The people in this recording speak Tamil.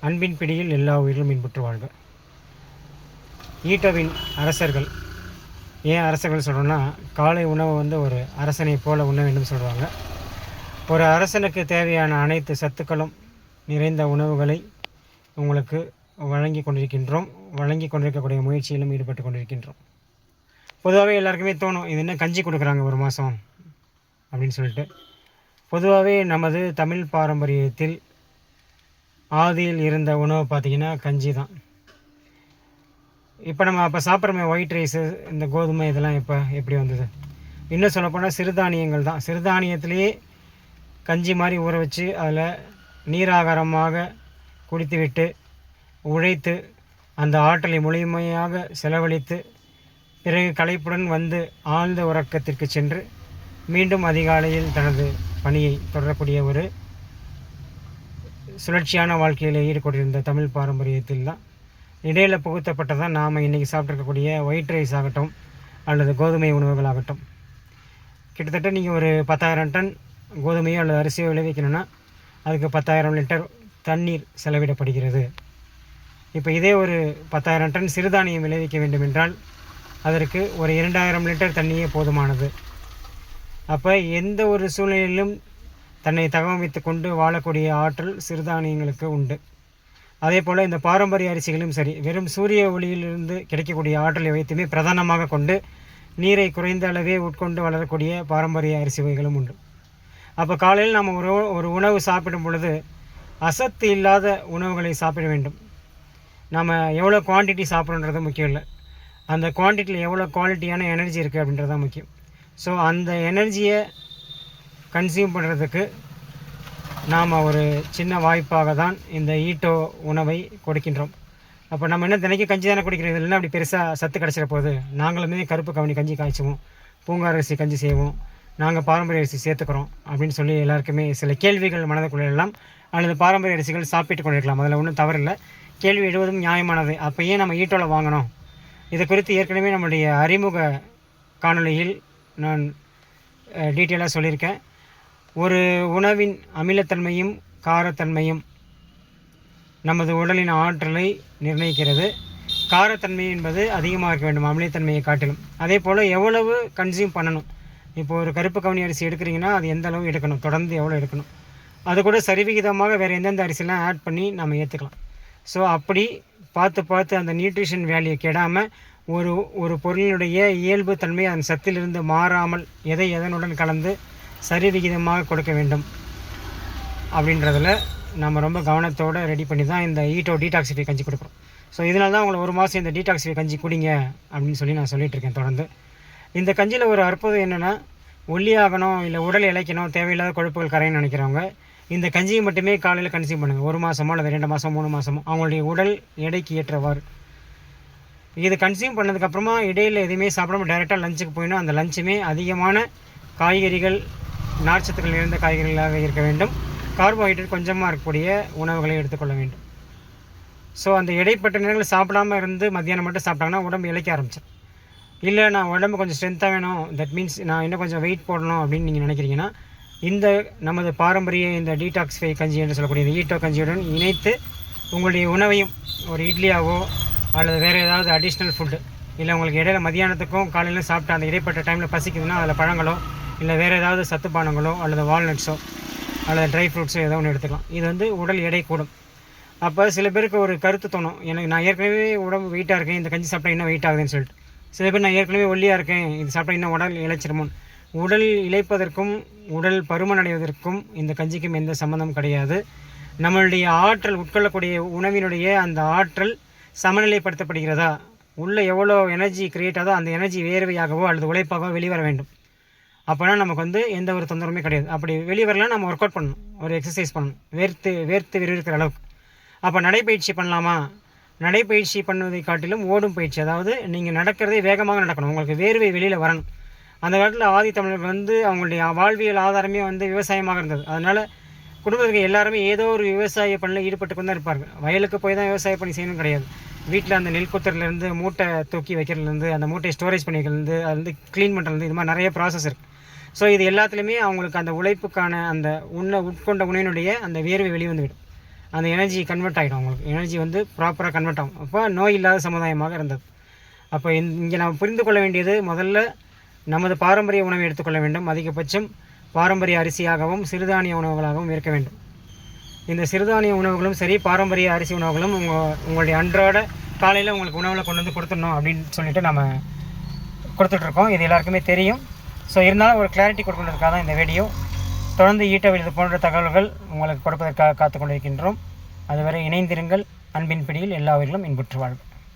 அன்பின் பிடியில் எல்லா உயிர்களும் இன்புற்று வாழ்க. ஈட்டோவின் அரசர்கள், ஏன் அரசர்கள் சொல்கிறோன்னா, காலை உணவை ஒரு அரசனை போல உண்ண வேண்டும் சொல்கிறாங்க. ஒரு அரசனுக்கு தேவையான அனைத்து சத்துக்களும் நிறைந்த உணவுகளை உங்களுக்கு வழங்கி கொண்டிருக்கக்கூடிய முயற்சியிலும் ஈடுபட்டு கொண்டிருக்கின்றோம். பொதுவாகவே எல்லாருக்குமே தோணும், இது என்ன கஞ்சி கொடுக்குறாங்க ஒரு மாதம் அப்படின்னு சொல்லிட்டு. பொதுவாகவே நமது தமிழ் பாரம்பரியத்தில் ஆதியில் இருந்த உணவு பார்த்திங்கன்னா கஞ்சி தான். இப்போ நம்ம அப்போ சாப்பிட்றோமே ஒயிட் ரைஸு, இந்த கோதுமை, இதெல்லாம் இப்போ எப்படி வந்தது? இன்னும் சொல்லப்போனால் சிறுதானியங்கள் தான். சிறுதானியத்திலேயே கஞ்சி மாதிரி ஊற வச்சு அதில் நீராகாரமாக குடித்துவிட்டு உழைத்து அந்த ஆற்றலை முழுமையாக செலவழித்து பிறகு களைப்புடன் வந்து ஆழ்ந்த உறக்கத்திற்கு சென்று மீண்டும் அதிகாலையில் தனது பணியை தொடரக்கூடிய ஒரு சுழற்சியான வாழ்க்கையில் ஈடுபட்டிருந்த தமிழ் பாரம்பரியத்தில் தான் இடையில் புகுத்தப்பட்டதான் நாம் இன்றைக்கி சாப்பிட்ருக்கக்கூடிய ஒயிட் ரைஸ் ஆகட்டும் அல்லது கோதுமை உணவுகள் ஆகட்டும். கிட்டத்தட்ட நீங்கள் ஒரு 10,000 டன் கோதுமையோ அல்லது அரிசியோ விளைவிக்கணும்னா அதுக்கு 10,000 லிட்டர் தண்ணீர் செலவிடப்படுகிறது. இப்போ இதே ஒரு 10,000 டன் சிறுதானியம் விளைவிக்க வேண்டும் என்றால் அதற்கு ஒரு 2,000 லிட்டர் தண்ணியே போதுமானது. அப்போ எந்த ஒரு சூழ்நிலையிலும் தன்னை தகவமைத்து கொண்டு வாழக்கூடிய ஆற்றல் சிறுதானியங்களுக்கு உண்டு. அதே போல் இந்த பாரம்பரிய அரிசிகளும் சரி, வெறும் சூரிய ஒளியிலிருந்து கிடைக்கக்கூடிய ஆற்றலை வைத்துமே பிரதானமாக கொண்டு நீரை குறைந்த அளவே உட்கொண்டு வளரக்கூடிய பாரம்பரிய அரிசி வகைகளும் உண்டு. அப்போ காலையில் நாம் ஒரு உணவு சாப்பிடும் பொழுது அசத்து இல்லாத உணவுகளை சாப்பிட வேண்டும். நாம் எவ்வளோ குவான்டிட்டி சாப்பிட்றோன்றது முக்கியம் இல்லை, அந்த குவான்டிட்டியில் எவ்வளோ குவாலிட்டியான எனர்ஜி இருக்குது அப்படின்றது தான் முக்கியம். ஸோ அந்த எனர்ஜியை கன்சியூம் பண்ணுறதுக்கு நாம் ஒரு சின்ன வாய்ப்பாக தான் இந்த ஈட்டோ உணவை கொடுக்கின்றோம். அப்போ நம்ம என்ன தினைக்கும் கஞ்சி தானே குடிக்கிறோம், இல்லைன்னா அப்படி பெருசாக சத்து கிடச்சிட போகுது. நாங்களுமே கருப்பு கவனி கஞ்சி காய்ச்சுவோம், பூங்கார் அரிசி கஞ்சி செய்வோம், நாங்கள் பாரம்பரிய அரிசி சேர்த்துக்கிறோம் அப்படின்னு சொல்லி எல்லாருக்குமே சில கேள்விகள் மனதுக்குள்ளே எல்லாம். அல்லது பாரம்பரிய அரிசிகள் சாப்பிட்டு கொண்டிருக்கலாம், அதில் ஒன்றும் தவறில்லை. கேள்வி எழுவதும் நியாயமானது. அப்போ ஏன் நம்ம ஈட்டோவில் வாங்கணும்? இது குறித்து ஏற்கனவே நம்முடைய அறிமுக காணொலியில் நான் டீட்டெயிலாக சொல்லியிருக்கேன். ஒரு உணவின் அமிலத்தன்மையும் காரத்தன்மையும் நமது உடலின் ஆற்றலை நிர்ணயிக்கிறது. காரத்தன்மை என்பது அதிகமாக இருக்க வேண்டும் அமிலத்தன்மையை காட்டிலும். அதே போல் எவ்வளவு கன்சியூம் பண்ணணும். இப்போ ஒரு கருப்பு கவுனி அரிசி எடுக்கிறீங்கன்னா அது எந்த அளவு எடுக்கணும், தொடர்ந்து எவ்வளோ எடுக்கணும், அது கூட சரிவிகிதமாக வேறு எந்தெந்த அரிசிலாம் ஆட் பண்ணி நம்ம ஏற்றுக்கலாம். ஸோ அப்படி பார்த்து அந்த நியூட்ரிஷன் வேல்யூ கெடாமல் ஒரு பொருளினுடைய இயல்பு தன்மை அதன் சத்திலிருந்து மாறாமல் எதனுடன் கலந்து சரிவிகிதமாக கொடுக்க வேண்டும் அப்படின்றதில் நம்ம ரொம்ப கவனத்தோடு ரெடி பண்ணி தான் இந்த ஈட்டோ டீடாக்சிஃபை கஞ்சி கொடுக்குறோம். ஸோ இதனால தான் உங்களை ஒரு மாதம் இந்த டீடாக்சிஃபை கஞ்சி குடிங்க அப்படின்னு சொல்லி நான் சொல்லிகிட்ருக்கேன் தொடர்ந்து. இந்த கஞ்சியில் ஒரு அற்புதம் என்னென்னா, ஒல்லியாகணும் இல்லை உடல் இழைக்கணும், தேவையில்லாத கொழுப்புகள் கரையணும்னு நினைக்கிறவங்க இந்த கஞ்சியை மட்டுமே காலையில் கன்சியூம் பண்ணுங்கள். 1 மாதமோ அல்லது 2 மாதமோ 3 மாதமோ அவங்களுடைய உடல் எடைக்கு ஏற்றவாறு. இது கன்சியூம் பண்ணதுக்கப்புறமா இடையில் எதுவுமே சாப்பிடாமல் டைரெக்டாக லஞ்சுக்கு போயிடும். அந்த லஞ்சுமே அதிகமான காய்கறிகள், நார்ச்சத்துக்கள் நிறைந்த காய்கறிகளாக இருக்க வேண்டும். கார்போஹைட்ரேட் கொஞ்சமாக இருக்கக்கூடிய உணவுகளை எடுத்துக்கொள்ள வேண்டும். ஸோ அந்த இடைப்பட்ட நேரங்களில் சாப்பிடாமல் இருந்து மத்தியானம் மட்டும் சாப்பிட்டாங்கன்னா உடம்பு இழைக்க ஆரம்பிச்சிடும். இல்லை நான் உடம்பு கொஞ்சம் ஸ்ட்ரென்த்தாக வேணும், தட் மீன்ஸ் நான் இன்னும் கொஞ்சம் வெயிட் போடணும் அப்படின்னு நீங்கள் நினைக்கிறீங்கன்னா இந்த நமது பாரம்பரிய இந்த டீடாக்சிஃபை கஞ்சி என்று சொல்லக்கூடிய இந்த ஈட்டோ கஞ்சியுடன் இணைத்து உங்களுடைய உணவையும் ஒரு இட்லியாவோ அல்லது வேறு ஏதாவது அடிஷ்னல் ஃபுட்டு, இல்லை உங்களுக்கு இடையில மதியானத்துக்கும் காலையில் சாப்பிட்டு அந்த இடைப்பட்ட டைமில் பசிக்குதுன்னா அதில் பழங்களோ இல்லை வேறு ஏதாவது சத்துப்பானங்களோ அல்லது வால்நட்ஸோ அல்லது ட்ரை ஃப்ரூட்ஸோ ஏதோ ஒன்று எடுத்துக்கலாம். இது உடல் எடை கூடும். அப்போ சில பேருக்கு ஒரு கருத்து தோணும், எனக்கு நான் ஏற்கனவே உடம்பு வெயிட்டாக இருக்கேன், இந்த கஞ்சி சாப்பிட்டா இன்னும் வெயிட் ஆகுதுன்னு சொல்லிட்டு. சில பேர் நான் ஏற்கனவே ஒல்லியாக இருக்கேன், இது சாப்பிட்டா இன்னும் உடல் இழைச்சிருமோன்னு. உடல் இழைப்பதற்கும் உடல் பருமன் அடைவதற்கும் இந்த கஞ்சிக்கும் எந்த சம்மந்தம் கிடையாது. நம்மளுடைய ஆற்றல், உட்கொள்ளக்கூடிய உணவினுடைய அந்த ஆற்றல் சமநிலைப்படுத்தப்படுகிறதா, உள்ளே எவ்வளோ எனர்ஜி கிரியேட் ஆகுதோ அந்த எனர்ஜி வேர்வையாகவோ அல்லது உழைப்பாகவோ வெளிவர வேண்டும். அப்போனா நமக்கு எந்த ஒரு தொந்தரவுமே கிடையாது. அப்படி வெளிவரலாம் நம்ம ஒர்க் அவுட் பண்ணணும், ஒரு எக்ஸசைஸ் பண்ணணும், வேர்த்து விறுவிறுக்கிற அளவுக்கு. அப்போ நடைப்பயிற்சி பண்ணலாமா? நடைப்பயிற்சி பண்ணுவதை காட்டிலும் ஓடும் பயிற்சி, அதாவது நீங்கள் நடக்கிறதே வேகமாக நடக்கணும், உங்களுக்கு வேர்வை வெளியில் வரணும். அந்த காலத்தில் ஆதி தமிழர்கள் அவங்களுடைய வாழ்வியல் ஆதாரமே விவசாயமாக இருந்தது. அதனால் குடும்பத்துக்கு எல்லாருமே ஏதோ ஒரு விவசாய பணியில் ஈடுபட்டு கொண்டு தான் இருப்பார்கள். வயலுக்கு போய் தான் விவசாய பணி செய்யணும் கிடையாது. வீட்டில் அந்த நெல் குத்தரிலேருந்து மூட்டை தூக்கி வைக்கிறதுலேருந்து அந்த மூட்டையை ஸ்டோரேஜ் பண்ணிக்கிறதுலேருந்து அது க்ளீன் பண்ணுறது, இது மாதிரி நிறைய ப்ராசஸ் இருக்குது. ஸோ இது எல்லாத்துலேயுமே அவங்களுக்கு அந்த உழைப்புக்கான அந்த உட்கொண்ட உணவினுடைய அந்த வேர்வை வெளிவந்துவிடும். அந்த எனர்ஜி கன்வெர்ட் ஆகிடும். உங்களுக்கு எனர்ஜி வந்து ப்ராப்பராக கன்வெர்ட் ஆகும். அப்போ நோய் இல்லாத சமுதாயமாக இருந்தது. அப்போ இங்கே நம்ம புரிந்து கொள்ள வேண்டியது, முதல்ல நமது பாரம்பரிய உணவை எடுத்துக்கொள்ள வேண்டும். அதிகபட்சம் பாரம்பரிய அரிசியாகவும் சிறுதானிய உணவுகளாகவும் இருக்க வேண்டும். இந்த சிறுதானிய உணவுகளும் சரி, பாரம்பரிய அரிசி உணவுகளும் உங்களுடைய அன்றாட காலையில் உங்களுக்கு உணவில் கொண்டு வந்து கொடுத்துடணும் அப்படின்னு சொல்லிட்டு நம்ம கொடுத்துட்ருக்கோம். இது எல்லாருக்குமே தெரியும். ஸோ இருந்தாலும் ஒரு கிளாரிட்டி கொடுக்கறதுக்காக தான் இந்த வீடியோ. தொடர்ந்து ஈட்டவில் இது போன்ற தகவல்கள் உங்களுக்கு கொடுப்பதற்காக காத்து கொண்டிருக்கின்றோம். அதுவரை இணைந்திருங்கள். அன்பின் பிடியில் எல்லா உயிர்களும் இன்புற்று வாழ்க.